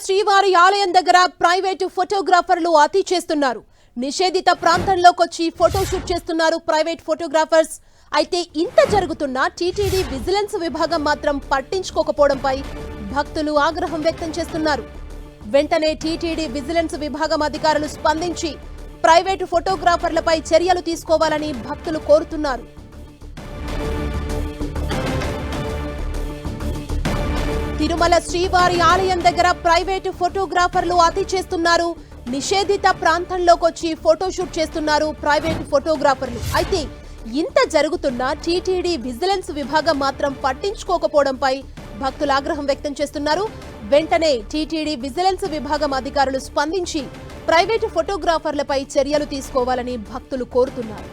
శ్రీవారి ఆలయం దగ్గర ప్రైవేటు ఫోటోగ్రాఫర్లు అతి చేస్తున్నారు. నిషేధిత ప్రాంతంలోకొచ్చి ఫోటోషూట్ చేస్తున్నారు ప్రైవేట్ ఫోటోగ్రాఫర్స్. అయితే ఇంత జరుగుతున్నా టీటీడీ విజిలెన్స్ విభాగం మాత్రం పట్టించుకోకపోవడంపై భక్తులు ఆగ్రహం వ్యక్తం చేస్తున్నారు. వెంటనే టీటీడీ విజిలెన్స్ విభాగం అధికారులు స్పందించి ప్రైవేటు ఫోటోగ్రాఫర్లపై చర్యలు తీసుకోవాలని భక్తులు కోరుతున్నారు. తిరుమల శ్రీవారి ఆలయం దగ్గర ప్రైవేటు ఫోటోగ్రాఫర్లు అతి చేస్తున్నారు. నిషేధిత ప్రాంతంలోకొచ్చి ఫోటోషూట్ చేస్తున్నారు ప్రైవేటు ఫోటోగ్రాఫర్లు. అయితే ఇంత జరుగుతున్నా టీటీడీ విజిలెన్స్ విభాగం మాత్రం పట్టించుకోకపోవడంపై భక్తులు ఆగ్రహం వ్యక్తం చేస్తున్నారు. వెంటనే టీటీడీ విజిలెన్స్ విభాగం అధికారులు స్పందించి ప్రైవేటు ఫోటోగ్రాఫర్లపై చర్యలు తీసుకోవాలని భక్తులు కోరుతున్నారు.